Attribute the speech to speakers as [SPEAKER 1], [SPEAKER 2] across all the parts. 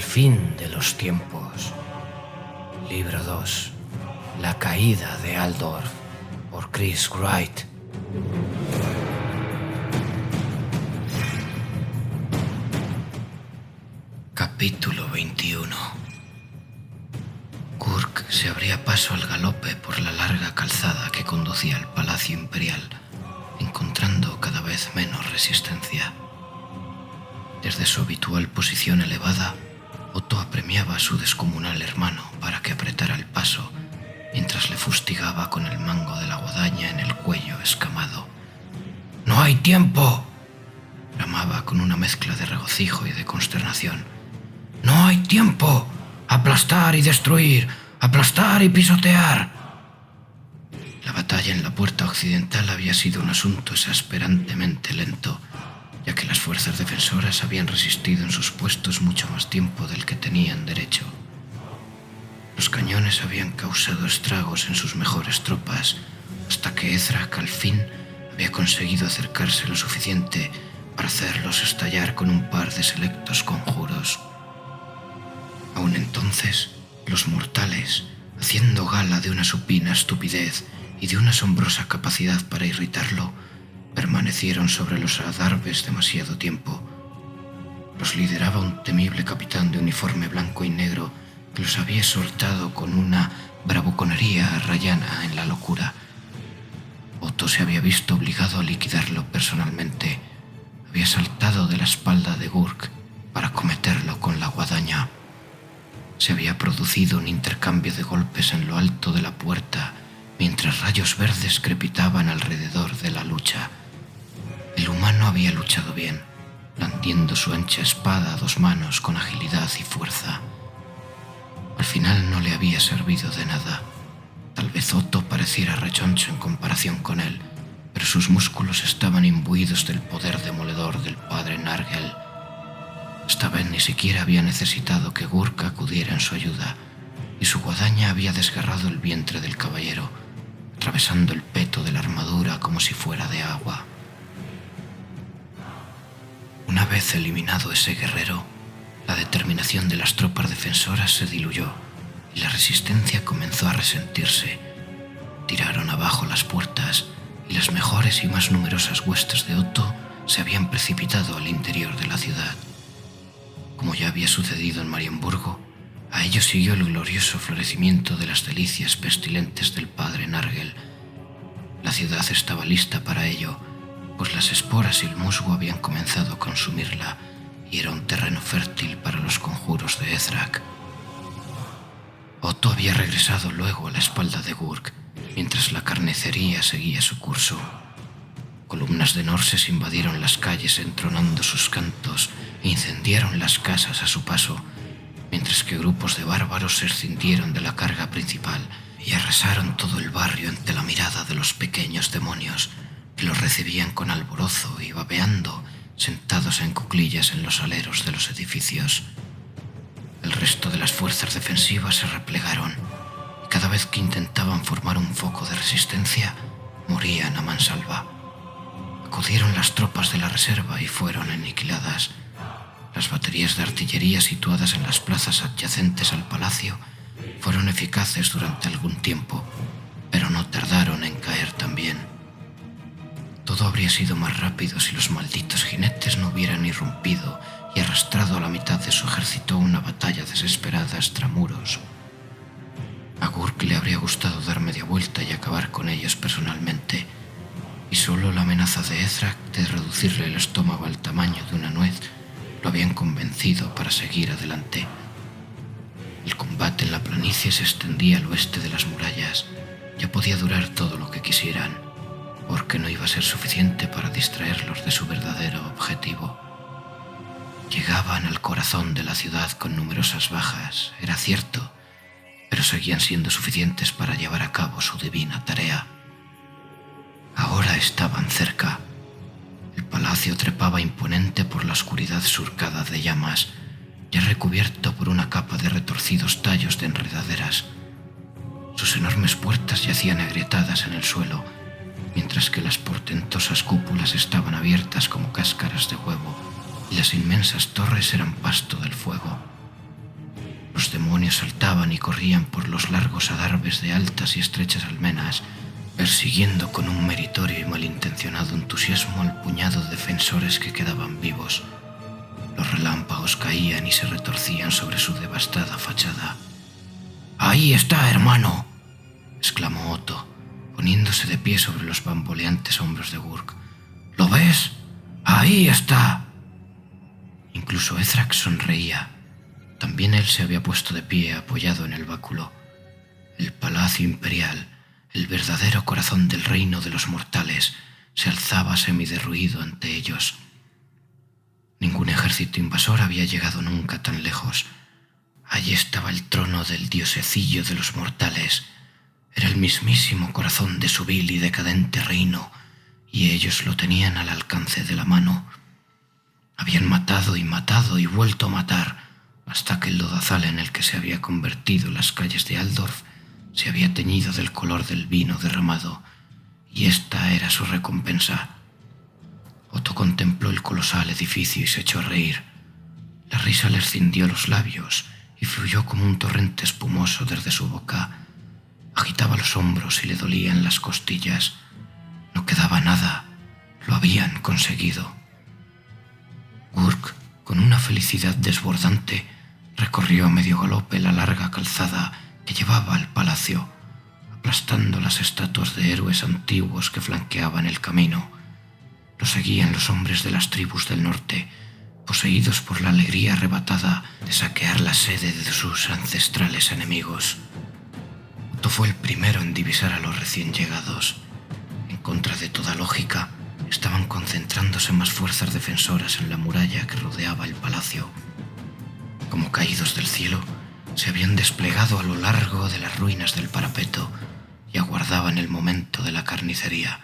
[SPEAKER 1] fin de los tiempos. Libro 2. La caída de Aldorf, por Chris Wright. Capítulo 21. Gurk se abría paso al galope por la larga calzada que conducía al Palacio Imperial, encontrando cada vez menos resistencia. Desde su habitual posición elevada, Otto apremiaba a su descomunal hermano para que apretara el paso, mientras le fustigaba con el mango de la guadaña en el cuello escamado. «¡No hay tiempo!», bramaba con una mezcla de regocijo y de consternación. «¡No hay tiempo! ¡Aplastar y destruir! ¡Aplastar y pisotear!». La batalla en la puerta occidental había sido un asunto exasperantemente lento, ya que las fuerzas defensoras habían resistido en sus puestos mucho más tiempo del que tenían derecho. Los cañones habían causado estragos en sus mejores tropas, hasta que Ezrak al fin había conseguido acercarse lo suficiente para hacerlos estallar con un par de selectos conjuros. Aún entonces, los mortales, haciendo gala de una supina estupidez y de una asombrosa capacidad para irritarlo, permanecieron sobre los adarves demasiado tiempo. Los lideraba un temible capitán de uniforme blanco y negro que los había exhortado con una bravuconería rayana en la locura. Otto se había visto obligado a liquidarlo personalmente. Había saltado de la espalda de Gurk para acometerlo con la guadaña. Se había producido un intercambio de golpes en lo alto de la puerta, mientras rayos verdes crepitaban alrededor de la lucha. El humano había luchado bien, blandiendo su ancha espada a dos manos con agilidad y fuerza. Al final no le había servido de nada. Tal vez Otto pareciera rechoncho en comparación con él, pero sus músculos estaban imbuidos del poder demoledor del padre Nargel. Esta vez ni siquiera había necesitado que Gurk acudiera en su ayuda, y su guadaña había desgarrado el vientre del caballero, atravesando el peto de la armadura como si fuera de agua. Una vez eliminado ese guerrero, la determinación de las tropas defensoras se diluyó y la resistencia comenzó a resentirse. Tiraron abajo las puertas y las mejores y más numerosas huestes de Otto se habían precipitado al interior de la ciudad. Como ya había sucedido en Marienburgo, a ello siguió el glorioso florecimiento de las delicias pestilentes del padre Nargel. La ciudad estaba lista para ello, pues las esporas y el musgo habían comenzado a consumirla y era un terreno fértil para los conjuros de Ezrak. Otto había regresado luego a la espalda de Gurk, mientras la carnicería seguía su curso. Columnas de norses invadieron las calles entronando sus cantos e incendiaron las casas a su paso, mientras que grupos de bárbaros se escindieron de la carga principal y arrasaron todo el barrio ante la mirada de los pequeños demonios que los recibían con alborozo y babeando, sentados en cuclillas en los aleros de los edificios. El resto de las fuerzas defensivas se replegaron, y cada vez que intentaban formar un foco de resistencia, morían a mansalva. Acudieron las tropas de la reserva y fueron aniquiladas. Las baterías de artillería situadas en las plazas adyacentes al palacio fueron eficaces durante algún tiempo, pero no tardaron en caer también. Todo habría sido más rápido si los malditos jinetes no hubieran irrumpido y arrastrado a la mitad de su ejército a una batalla desesperada extramuros. A Gurk le habría gustado dar media vuelta y acabar con ellos personalmente, y solo la amenaza de Ezrak de reducirle el estómago al tamaño de una nuez lo habían convencido para seguir adelante. El combate en la planicie se extendía al oeste de las murallas. Ya podía durar todo lo que quisieran, porque no iba a ser suficiente para distraerlos de su verdadero objetivo. Llegaban al corazón de la ciudad con numerosas bajas, era cierto, pero seguían siendo suficientes para llevar a cabo su divina tarea. Ahora estaban cerca. El palacio trepaba imponente por la oscuridad surcada de llamas, ya recubierto por una capa de retorcidos tallos de enredaderas. Sus enormes puertas yacían agrietadas en el suelo, mientras que las portentosas cúpulas estaban abiertas como cáscaras de huevo y las inmensas torres eran pasto del fuego. Los demonios saltaban y corrían por los largos adarves de altas y estrechas almenas, persiguiendo con un meritorio y malintencionado entusiasmo al puñado de defensores que quedaban vivos. Los relámpagos caían y se retorcían sobre su devastada fachada. «¡Ahí está, hermano!», exclamó Otto, poniéndose de pie sobre los bamboleantes hombros de Gurk. «¿Lo ves? ¡Ahí está!». Incluso Ezrak sonreía. También él se había puesto de pie, apoyado en el báculo. El palacio imperial, el verdadero corazón del reino de los mortales, se alzaba semiderruido ante ellos. Ningún ejército invasor había llegado nunca tan lejos. Allí estaba el trono del diosecillo de los mortales. Era el mismísimo corazón de su vil y decadente reino, y ellos lo tenían al alcance de la mano. Habían matado y vuelto a matar, hasta que el lodazal en el que se había convertido las calles de Aldorf se había teñido del color del vino derramado, y esta era su recompensa. Otto contempló el colosal edificio y se echó a reír. La risa le escindió los labios y fluyó como un torrente espumoso desde su boca. Agitaba los hombros y le dolían las costillas. No quedaba nada. Lo habían conseguido. Gurk, con una felicidad desbordante, recorrió a medio galope la larga calzada que llevaba al palacio, aplastando las estatuas de héroes antiguos que flanqueaban el camino. Lo seguían los hombres de las tribus del norte, poseídos por la alegría arrebatada de saquear la sede de sus ancestrales enemigos. Otto fue el primero en divisar a los recién llegados. En contra de toda lógica, estaban concentrándose más fuerzas defensoras en la muralla que rodeaba el palacio. Como caídos del cielo, se habían desplegado a lo largo de las ruinas del parapeto y aguardaban el momento de la carnicería.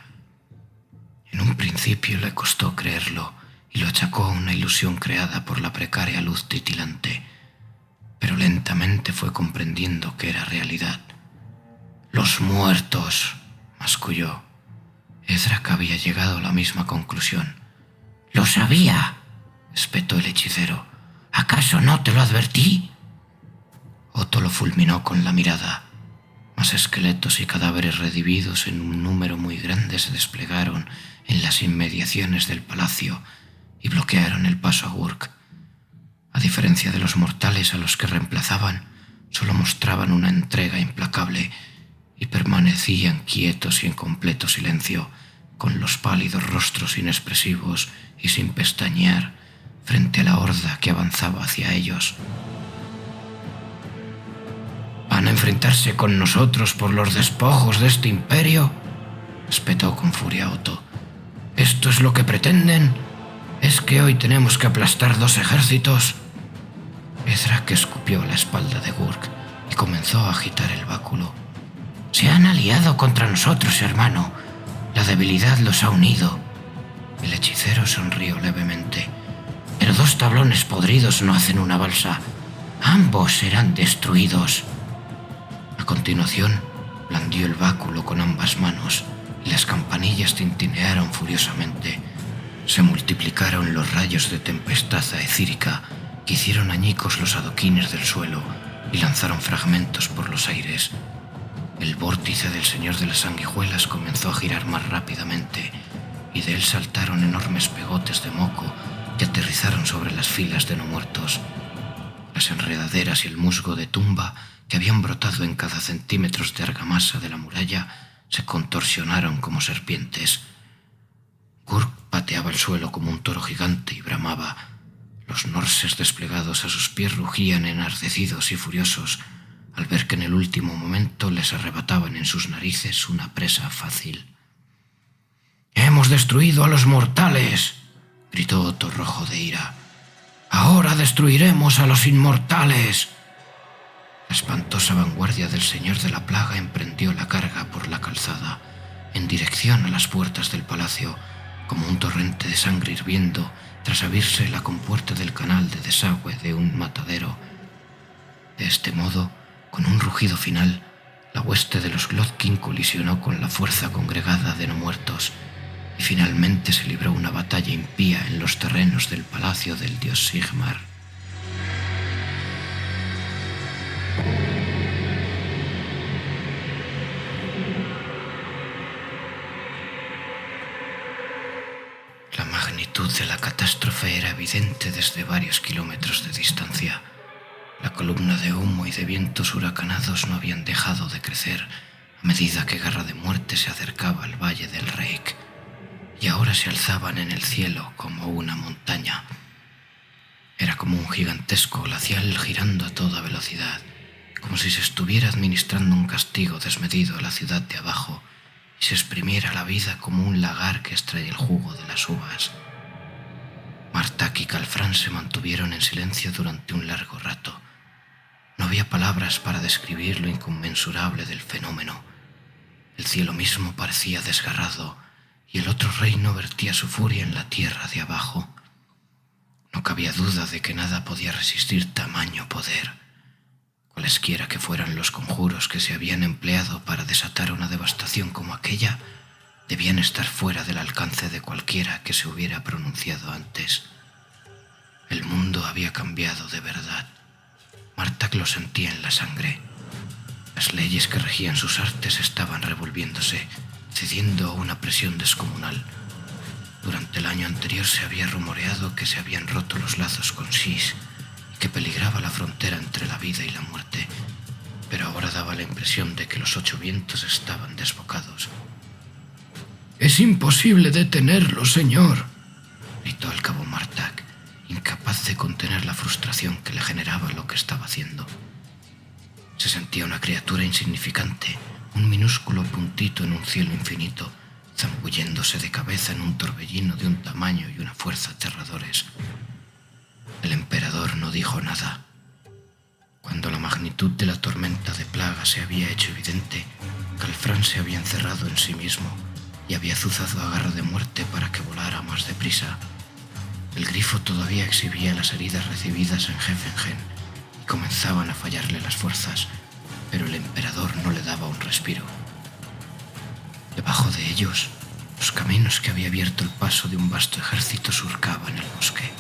[SPEAKER 1] En un principio le costó creerlo y lo achacó a una ilusión creada por la precaria luz titilante, pero lentamente fue comprendiendo que era realidad. «¡Los muertos!», masculló. Ezrak había llegado a la misma conclusión. «¡Lo sabía!», espetó el hechicero. «¿Acaso no te lo advertí?». Otto lo fulminó con la mirada. Más esqueletos y cadáveres redividos en un número muy grande se desplegaron en las inmediaciones del palacio y bloquearon el paso a Gurk. A diferencia de los mortales a los que reemplazaban, solo mostraban una entrega implacable y permanecían quietos y en completo silencio, con los pálidos rostros inexpresivos y sin pestañear, frente a la horda que avanzaba hacia ellos. «¿Van a enfrentarse con nosotros por los despojos de este imperio?», espetó con furia Otto. «¿Esto es lo que pretenden? ¿Es que hoy tenemos que aplastar 2 ejércitos?» Ezrak escupió a la espalda de Gurk y comenzó a agitar el báculo. «Se han aliado contra nosotros, hermano. La debilidad los ha unido». El hechicero sonrió levemente. «Pero 2 tablones podridos no hacen una balsa. Ambos serán destruidos». A continuación, blandió el báculo con ambas manos y las campanillas tintinearon furiosamente. Se multiplicaron los rayos de tempestad aethírica que hicieron añicos los adoquines del suelo y lanzaron fragmentos por los aires. El vórtice del Señor de las Sanguijuelas comenzó a girar más rápidamente y de él saltaron enormes pegotes de moco que aterrizaron sobre las filas de no muertos. Las enredaderas y el musgo de tumba que habían brotado en cada centímetro de argamasa de la muralla se contorsionaron como serpientes. Gurk pateaba el suelo como un toro gigante y bramaba. Los norses desplegados a sus pies rugían enardecidos y furiosos al ver que en el último momento les arrebataban en sus narices una presa fácil. «¡Hemos destruido a los mortales!», gritó Otto rojo de ira. «¡Ahora destruiremos a los inmortales!». La espantosa vanguardia del Señor de la Plaga emprendió la carga por la calzada, en dirección a las puertas del palacio, como un torrente de sangre hirviendo tras abrirse la compuerta del canal de desagüe de un matadero. De este modo, con un rugido final, la hueste de los Glotkin colisionó con la fuerza congregada de no muertos, y finalmente se libró una batalla impía en los terrenos del palacio del dios Sigmar. magnitud de la catástrofe era evidente desde varios kilómetros de distancia. La columna de humo y de vientos huracanados no habían dejado de crecer a medida que Garra de Muerte se acercaba al valle del Reik, y ahora se alzaban en el cielo como una montaña. Era como un gigantesco glacial girando a toda velocidad, como si se estuviera administrando un castigo desmedido a la ciudad de abajo y se exprimiera la vida como un lagar que extrae el jugo de las uvas. Martak y Calfrán se mantuvieron en silencio durante un largo rato. No había palabras para describir lo inconmensurable del fenómeno. El cielo mismo parecía desgarrado y el otro reino vertía su furia en la tierra de abajo. No cabía duda de que nada podía resistir tamaño poder. Cualesquiera que fueran los conjuros que se habían empleado para desatar una devastación como aquella, debían estar fuera del alcance de cualquiera que se hubiera pronunciado antes. El mundo había cambiado de verdad. Martak lo sentía en la sangre. Las leyes que regían sus artes estaban revolviéndose, cediendo a una presión descomunal. Durante el año anterior se había rumoreado que se habían roto los lazos con Sis y que peligraba la frontera entre la vida y la muerte, pero ahora daba la impresión de que los 8 vientos estaban desbocados. «Es imposible detenerlo, señor», gritó al cabo Martak, incapaz de contener la frustración que le generaba lo que estaba haciendo. Se sentía una criatura insignificante, un minúsculo puntito en un cielo infinito, zambulléndose de cabeza en un torbellino de un tamaño y una fuerza aterradores. El emperador no dijo nada. Cuando la magnitud de la tormenta de plaga se había hecho evidente, Calfrán se había encerrado en sí mismo y había azuzado a Garra de Muerte para que volara más deprisa. El grifo todavía exhibía las heridas recibidas en Hefengen y comenzaban a fallarle las fuerzas, pero el emperador no le daba un respiro. Debajo de ellos, los caminos que había abierto el paso de un vasto ejército surcaban el bosque.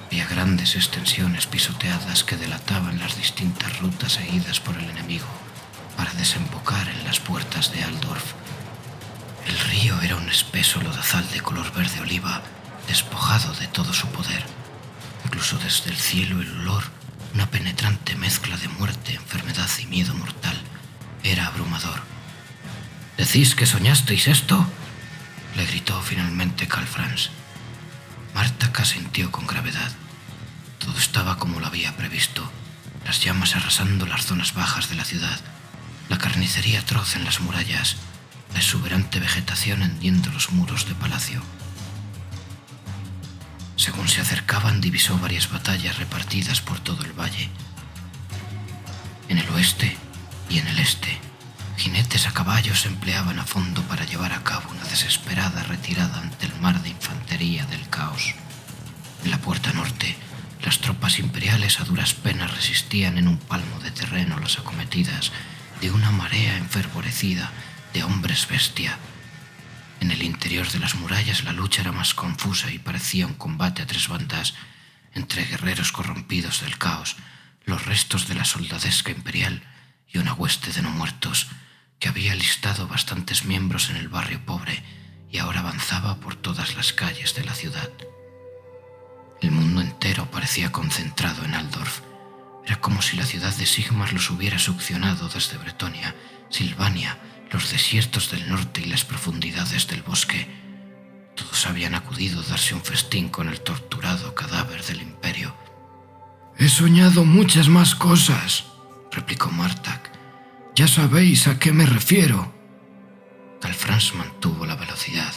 [SPEAKER 1] Había grandes extensiones pisoteadas que delataban las distintas rutas seguidas por el enemigo para desembocar en las puertas de Aldorf. El río era un espeso lodazal de color verde oliva, despojado de todo su poder. Incluso desde el cielo el olor, una penetrante mezcla de muerte, enfermedad y miedo mortal, era abrumador. «¿Decís que soñasteis esto?», le gritó finalmente Calfrans. Martak asintió con gravedad. Todo estaba como lo había previsto, las llamas arrasando las zonas bajas de la ciudad, la carnicería atroz en las murallas, la exuberante vegetación hendiendo los muros de palacio. Según se acercaban, divisó varias batallas repartidas por todo el valle. En el oeste y en el este, jinetes a caballo se empleaban a fondo para llevar a cabo una desesperada retirada ante el mar de infantería del caos. En la puerta norte, las tropas imperiales a duras penas resistían en un palmo de terreno las acometidas de una marea enfervorecida de hombres bestia. En el interior de las murallas la lucha era más confusa y parecía un combate a 3 bandas entre guerreros corrompidos del caos, los restos de la soldadesca imperial y una hueste de no muertos que había alistado bastantes miembros en el barrio pobre y ahora avanzaba por todas las calles de la ciudad. El mundo entero parecía concentrado en Aldorf. Era como si la ciudad de Sigmar los hubiera succionado desde Bretonia, Silvania, los desiertos del norte y las profundidades del bosque. Todos habían acudido a darse un festín con el torturado cadáver del imperio. «He soñado muchas más cosas», replicó Martak. «Ya sabéis a qué me refiero». Calfrans mantuvo la velocidad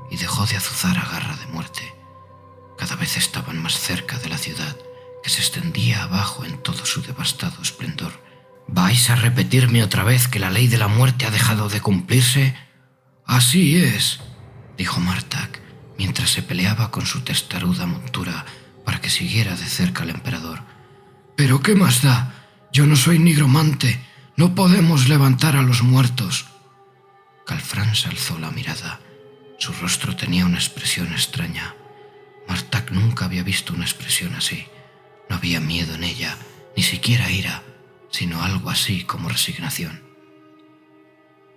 [SPEAKER 1] y dejó de azuzar a Garra de Muerte. Cada vez estaban más cerca de la ciudad, que se extendía abajo en todo su devastado esplendor. «¿Vais a repetirme otra vez que la ley de la muerte ha dejado de cumplirse?» «Así es», dijo Martak, mientras se peleaba con su testaruda montura para que siguiera de cerca al emperador. «¿Pero qué más da? Yo no soy nigromante. No podemos levantar a los muertos». Calfrans alzó la mirada. Su rostro tenía una expresión extraña. Martak nunca había visto una expresión así. No había miedo en ella, ni siquiera ira, sino algo así como resignación.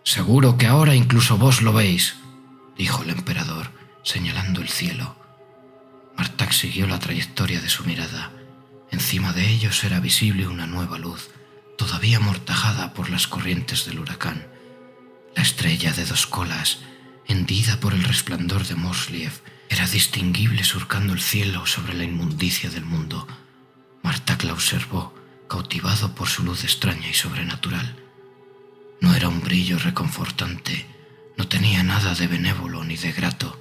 [SPEAKER 1] «Seguro que ahora incluso vos lo veis», dijo el emperador, señalando el cielo. Martak siguió la trayectoria de su mirada. Encima de ellos era visible una nueva luz, todavía amortajada por las corrientes del huracán. La estrella de 2 colas, hendida por el resplandor de Mosliev, era distinguible surcando el cielo sobre la inmundicia del mundo. Martak la observó, cautivado por su luz extraña y sobrenatural. No era un brillo reconfortante, no tenía nada de benévolo ni de grato.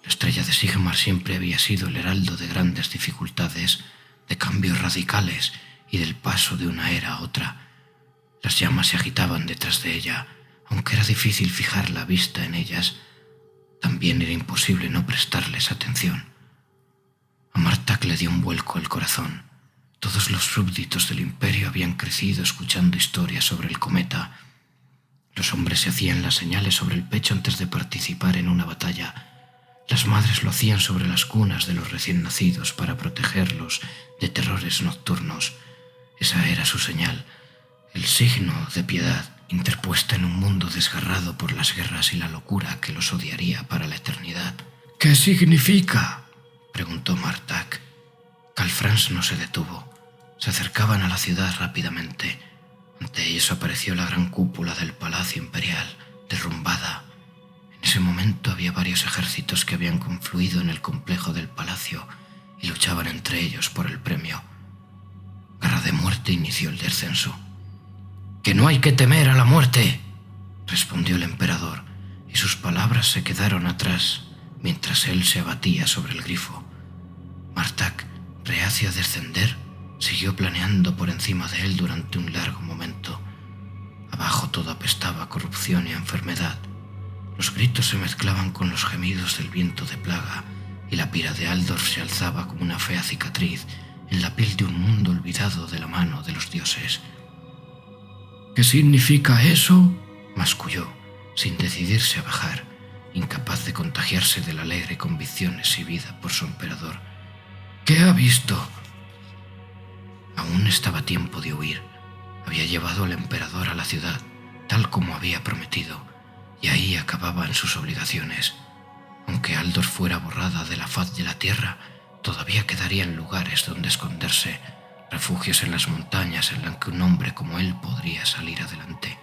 [SPEAKER 1] La estrella de Sigmar siempre había sido el heraldo de grandes dificultades, de cambios radicales y del paso de una era a otra. Las llamas se agitaban detrás de ella, aunque era difícil fijar la vista en ellas. También era imposible no prestarles atención. A Martak le dio un vuelco el corazón. Todos los súbditos del imperio habían crecido escuchando historias sobre el cometa. Los hombres se hacían las señales sobre el pecho antes de participar en una batalla. Las madres lo hacían sobre las cunas de los recién nacidos para protegerlos de terrores nocturnos. Esa era su señal, el signo de piedad interpuesta en un mundo desgarrado por las guerras y la locura que los odiaría para la eternidad. «¿Qué significa?», preguntó Martak. Calfrans no se detuvo. Se acercaban a la ciudad rápidamente. Ante ellos apareció la gran cúpula del Palacio Imperial, derrumbada. En ese momento había varios ejércitos que habían confluido en el complejo del palacio y luchaban entre ellos por el premio. Garra de Muerte inició el descenso. «¡Que no hay que temer a la muerte!», respondió el emperador, y sus palabras se quedaron atrás mientras él se abatía sobre el grifo. Martak, reacio a descender, siguió planeando por encima de él durante un largo momento. Abajo todo apestaba a corrupción y a enfermedad. Los gritos se mezclaban con los gemidos del viento de plaga, y la pira de Aldor se alzaba como una fea cicatriz en la piel de un mundo olvidado de la mano de los dioses. «¿Qué significa eso?», masculló, sin decidirse a bajar, incapaz de contagiarse de la alegre convicción exhibida por su emperador. «¿Qué ha visto?». Aún estaba tiempo de huir. Había llevado al emperador a la ciudad, tal como había prometido, y ahí acababan sus obligaciones. Aunque Aldor fuera borrada de la faz de la tierra, todavía quedarían lugares donde esconderse, refugios en las montañas en los que un hombre como él podría salir adelante.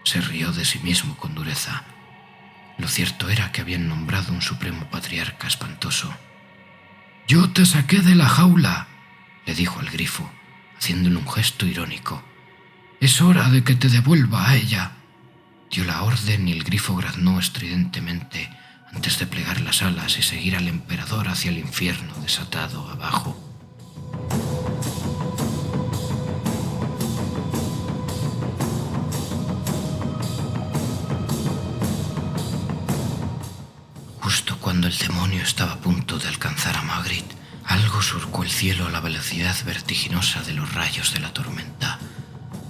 [SPEAKER 1] Se rió de sí mismo con dureza. Lo cierto era que habían nombrado un supremo patriarca espantoso. «Yo te saqué de la jaula», le dijo al grifo, haciéndole un gesto irónico. «Es hora de que te devuelva a ella». Dio la orden y el grifo graznó estridentemente antes de plegar las alas y seguir al emperador hacia el infierno desatado abajo. Justo cuando el demonio estaba a punto de alcanzar a Magritte, algo surcó el cielo a la velocidad vertiginosa de los rayos de la tormenta.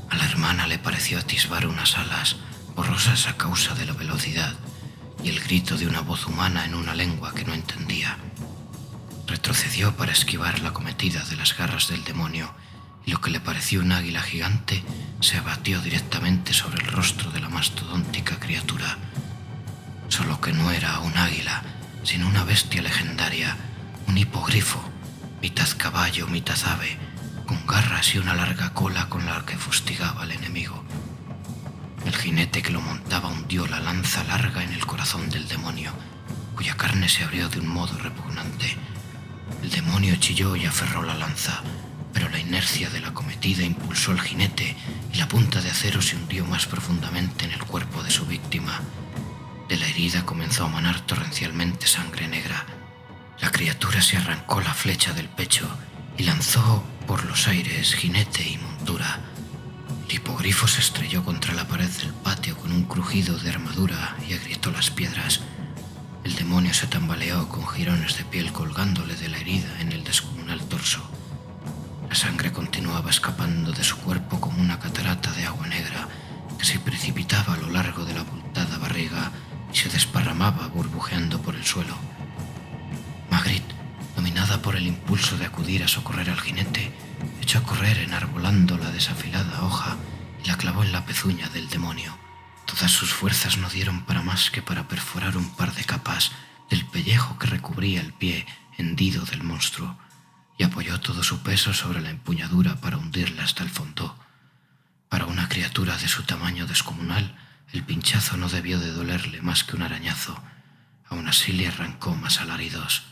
[SPEAKER 1] A la hermana le pareció atisbar unas alas, borrosas a causa de la velocidad, y el grito de una voz humana en una lengua que no entendía. Retrocedió para esquivar la acometida de las garras del demonio, y lo que le pareció un águila gigante se abatió directamente sobre el rostro de la mastodóntica criatura. Solo que no era un águila, sino una bestia legendaria, un hipogrifo, mitad caballo, mitad ave, con garras y una larga cola con la que fustigaba al enemigo. El jinete que lo montaba hundió la lanza larga en el corazón del demonio, cuya carne se abrió de un modo repugnante. El demonio chilló y aferró la lanza, pero la inercia de la acometida impulsó al jinete y la punta de acero se hundió más profundamente en el cuerpo de su víctima. De la herida comenzó a manar torrencialmente sangre negra. La criatura se arrancó la flecha del pecho y lanzó por los aires jinete y montura. El hipogrifo se estrelló contra la pared del patio con un crujido de armadura y agrietó las piedras. El demonio se tambaleó con jirones de piel colgándole de la herida en el descomunal torso. La sangre continuaba escapando de su cuerpo como una catarata de agua negra que se precipitaba a lo largo de la abultada barriga y se desparramaba burbujeando por el suelo. Magritte, dominada por el impulso de acudir a socorrer al jinete, echó a correr enarbolando la desafilada hoja y la clavó en la pezuña del demonio. Todas sus fuerzas no dieron para más que para perforar un par de capas del cubría el pie hendido del monstruo y apoyó todo su peso sobre la empuñadura para hundirla hasta el fondo. Para una criatura de su tamaño descomunal, el pinchazo no debió de dolerle más que un arañazo. Aún así le arrancó más alaridos.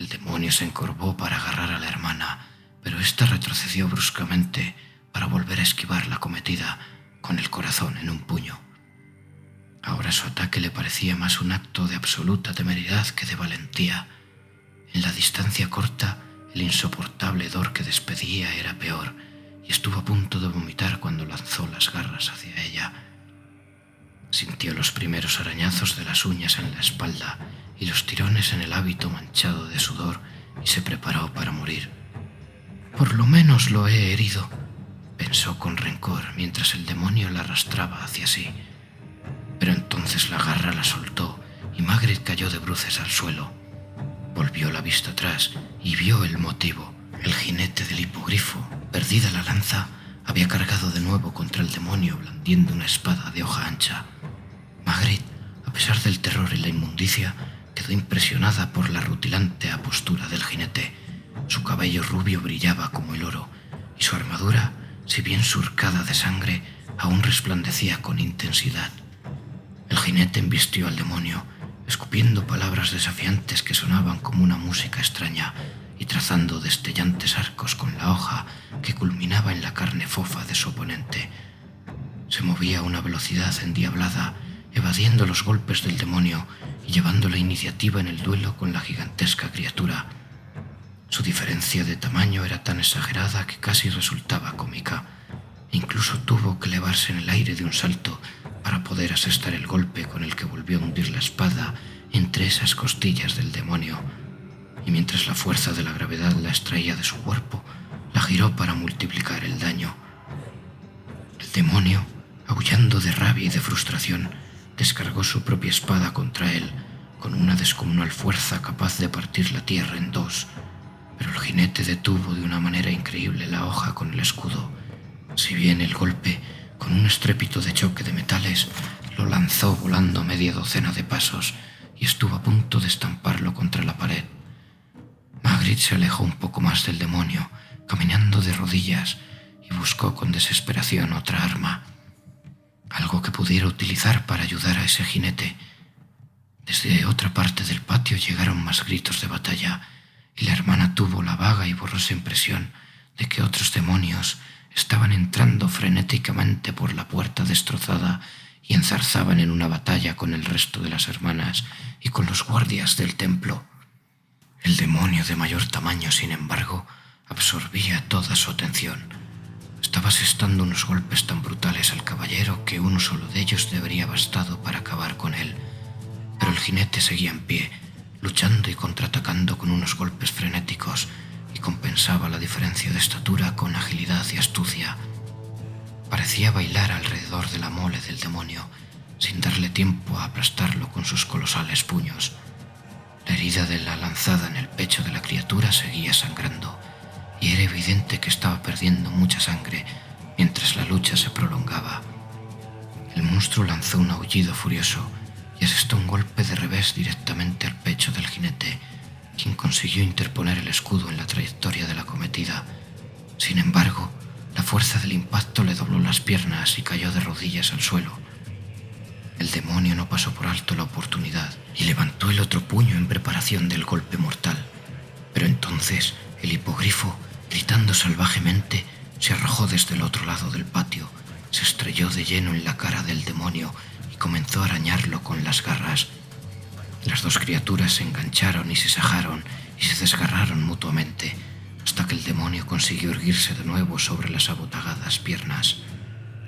[SPEAKER 1] El demonio se encorvó para agarrar a la hermana, pero ésta retrocedió bruscamente para volver a esquivar la acometida, con el corazón en un puño. Ahora su ataque le parecía más un acto de absoluta temeridad que de valentía. En la distancia corta, el insoportable hedor que despedía era peor, y estuvo a punto de vomitar cuando lanzó las garras hacia ella. Sintió los primeros arañazos de las uñas en la espalda y los tirones en el hábito manchado de sudor y se preparó para morir. «Por lo menos lo he herido», pensó con rencor mientras el demonio la arrastraba hacia sí. Pero entonces la garra la soltó y Magritte cayó de bruces al suelo. Volvió la vista atrás y vio el motivo. El jinete del hipogrifo, perdida la lanza, había cargado de nuevo contra el demonio blandiendo una espada de hoja ancha. Magritte, a pesar del terror y la inmundicia, quedó impresionada por la rutilante apostura del jinete. Su cabello rubio brillaba como el oro y su armadura, si bien surcada de sangre, aún resplandecía con intensidad. El jinete embistió al demonio, escupiendo palabras desafiantes que sonaban como una música extraña y trazando destellantes arcos con la hoja que culminaba en la carne fofa de su oponente. Se movía a una velocidad endiablada, evadiendo los golpes del demonio y llevando la iniciativa en el duelo con la gigantesca criatura. Su diferencia de tamaño era tan exagerada que casi resultaba cómica. Incluso tuvo que elevarse en el aire de un salto para poder asestar el golpe con el que volvió a hundir la espada entre esas costillas del demonio. Y mientras la fuerza de la gravedad la extraía de su cuerpo, la giró para multiplicar el daño. El demonio, aullando de rabia y de frustración, descargó su propia espada contra él, con una descomunal fuerza capaz de partir la tierra en dos. Pero el jinete detuvo de una manera increíble la hoja con el escudo. Si bien el golpe, con un estrépito de choque de metales, lo lanzó volando media docena de pasos y estuvo a punto de estamparlo contra la pared. Magritte se alejó un poco más del demonio, caminando de rodillas, y buscó con desesperación otra arma, algo que pudiera utilizar para ayudar a ese jinete. Desde otra parte del patio llegaron más gritos de batalla, y la hermana tuvo la vaga y borrosa impresión de que otros demonios estaban entrando frenéticamente por la puerta destrozada y enzarzaban en una batalla con el resto de las hermanas y con los guardias del templo. El demonio de mayor tamaño, sin embargo, absorbía toda su atención. Estaba asestando unos golpes tan brutales al caballero que uno solo de ellos debería bastado para acabar con él. Pero el jinete seguía en pie, luchando y contraatacando con unos golpes frenéticos, y compensaba la diferencia de estatura con agilidad y astucia. Parecía bailar alrededor de la mole del demonio, sin darle tiempo a aplastarlo con sus colosales puños. La herida de la lanzada en el pecho de la criatura seguía sangrando, y era evidente que estaba perdiendo mucha sangre mientras la lucha se prolongaba. El monstruo lanzó un aullido furioso y asestó un golpe de revés directamente al pecho del jinete, quien consiguió interponer el escudo en la trayectoria de la acometida. Sin embargo, la fuerza del impacto le dobló las piernas y cayó de rodillas al suelo. El demonio no pasó por alto la oportunidad y levantó el otro puño en preparación del golpe mortal. Pero entonces el hipogrifo, gritando salvajemente, se arrojó desde el otro lado del patio, se estrelló de lleno en la cara del demonio y comenzó a arañarlo con las garras. Las dos criaturas se engancharon y se sajaron y se desgarraron mutuamente, hasta que el demonio consiguió erguirse de nuevo sobre las abotagadas piernas.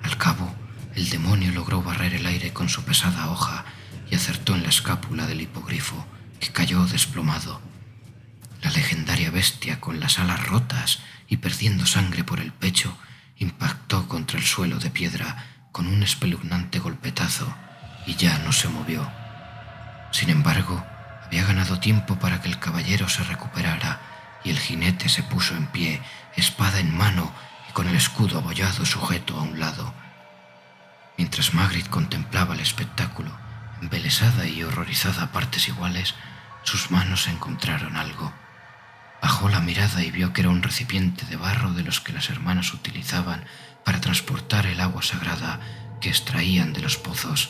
[SPEAKER 1] Al cabo, el demonio logró barrer el aire con su pesada hoja y acertó en la escápula del hipogrifo, que cayó desplomado. La legendaria bestia, con las alas rotas y perdiendo sangre por el pecho, impactó contra el suelo de piedra con un espeluznante golpetazo y ya no se movió. Sin embargo, había ganado tiempo para que el caballero se recuperara y el jinete se puso en pie, espada en mano y con el escudo abollado sujeto a un lado. Mientras Magritte contemplaba el espectáculo, embelesada y horrorizada a partes iguales, Sus manos encontraron algo. Bajó la mirada y vio que era un recipiente de barro de los que las hermanas utilizaban para transportar el agua sagrada que extraían de los pozos.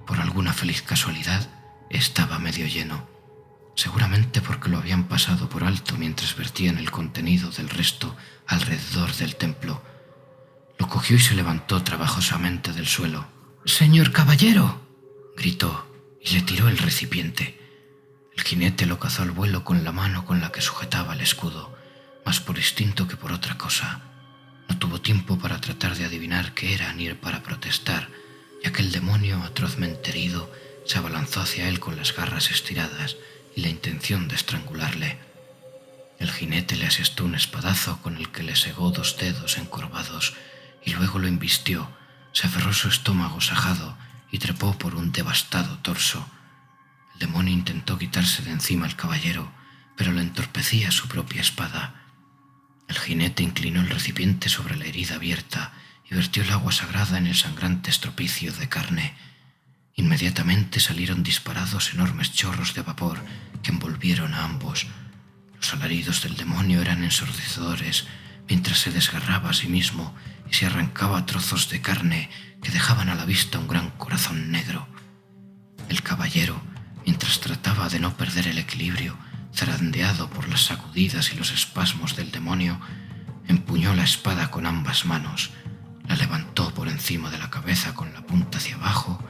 [SPEAKER 1] Por alguna feliz casualidad, estaba medio lleno, seguramente porque lo habían pasado por alto mientras vertían el contenido del resto alrededor del templo. Lo cogió y se levantó trabajosamente del suelo. «¡Señor caballero!», gritó, y le tiró el recipiente. El jinete lo cazó al vuelo con la mano con la que sujetaba el escudo, más por instinto que por otra cosa. No tuvo tiempo para tratar de adivinar qué era ni para protestar, y aquel demonio, atrozmente herido, se abalanzó hacia él con las garras estiradas y la intención de estrangularle. El jinete le asestó un espadazo con el que le segó 2 dedos encorvados y luego lo embistió, se aferró su estómago sajado y trepó por un devastado torso. El demonio intentó quitarse de encima al caballero, pero lo entorpecía su propia espada. El jinete inclinó el recipiente sobre la herida abierta y vertió el agua sagrada en el sangrante estropicio de carne. Inmediatamente salieron disparados enormes chorros de vapor que envolvieron a ambos. Los alaridos del demonio eran ensordecedores mientras se desgarraba a sí mismo y se arrancaba trozos de carne que dejaban a la vista un gran corazón negro. El caballero, mientras trataba de no perder el equilibrio, zarandeado por las sacudidas y los espasmos del demonio, empuñó la espada con ambas manos, la levantó por encima de la cabeza con la punta hacia abajo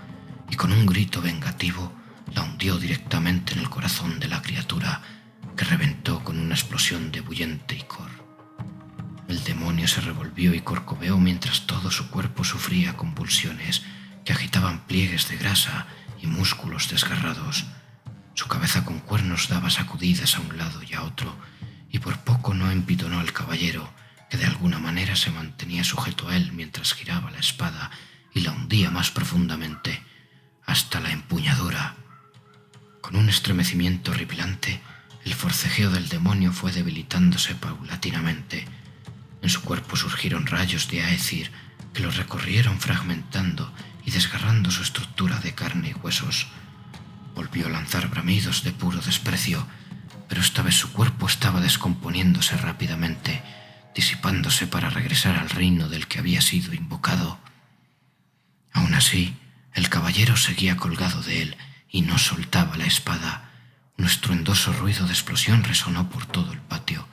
[SPEAKER 1] y con un grito vengativo la hundió directamente en el corazón de la criatura, que reventó con una explosión de bullente icor. El demonio se revolvió y corcoveó mientras todo su cuerpo sufría convulsiones que agitaban pliegues de grasa y músculos desgarrados. Su cabeza con cuernos daba sacudidas a un lado y a otro, y por poco no empitonó al caballero, que de alguna manera se mantenía sujeto a él mientras giraba la espada y la hundía más profundamente, hasta la empuñadura. Con un estremecimiento horripilante, el forcejeo del demonio fue debilitándose paulatinamente. En su cuerpo surgieron rayos de Aesir que lo recorrieron fragmentando y desgarrando su estructura de carne y huesos. Volvió a lanzar bramidos de puro desprecio, pero esta vez su cuerpo estaba descomponiéndose rápidamente, disipándose para regresar al reino del que había sido invocado. Aún así, el caballero seguía colgado de él y no soltaba la espada. Un estruendoso ruido de explosión resonó por todo el patio,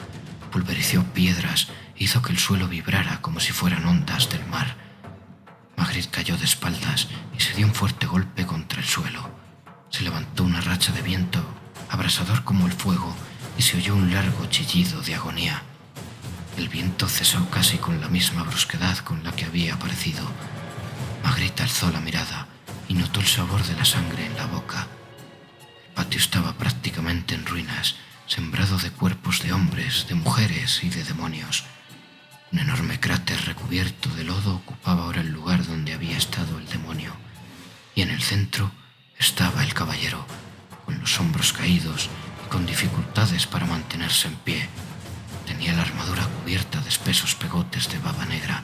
[SPEAKER 1] pulverizó piedras e hizo que el suelo vibrara como si fueran ondas del mar. Magritte cayó de espaldas y se dio un fuerte golpe contra el suelo. Se levantó una racha de viento, abrasador como el fuego, y se oyó un largo chillido de agonía. El viento cesó casi con la misma brusquedad con la que había aparecido. Magritte alzó la mirada y notó el sabor de la sangre en la boca. El patio estaba prácticamente en ruinas, sembrado de cuerpos de hombres, de mujeres y de demonios. Un enorme cráter recubierto de lodo ocupaba ahora el lugar donde había estado el demonio, y en el centro estaba el caballero, con los hombros caídos y con dificultades para mantenerse en pie. Tenía la armadura cubierta de espesos pegotes de baba negra.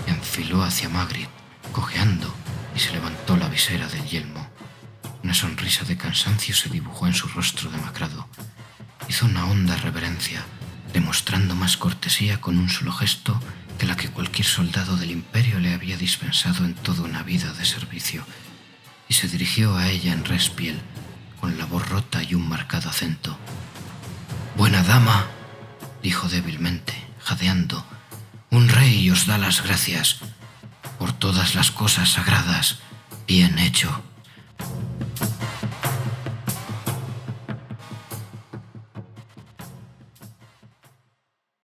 [SPEAKER 1] Enfiló hacia Magritte, cojeando, y se levantó la visera del yelmo. Una sonrisa de cansancio se dibujó en su rostro demacrado. Hizo una honda reverencia, demostrando más cortesía con un solo gesto que la que cualquier soldado del imperio le había dispensado en toda una vida de servicio, y se dirigió a ella en respiel, con la voz rota y un marcado acento. «Buena dama», dijo débilmente, jadeando, «un rey os da las gracias por todas las cosas sagradas. Bien hecho».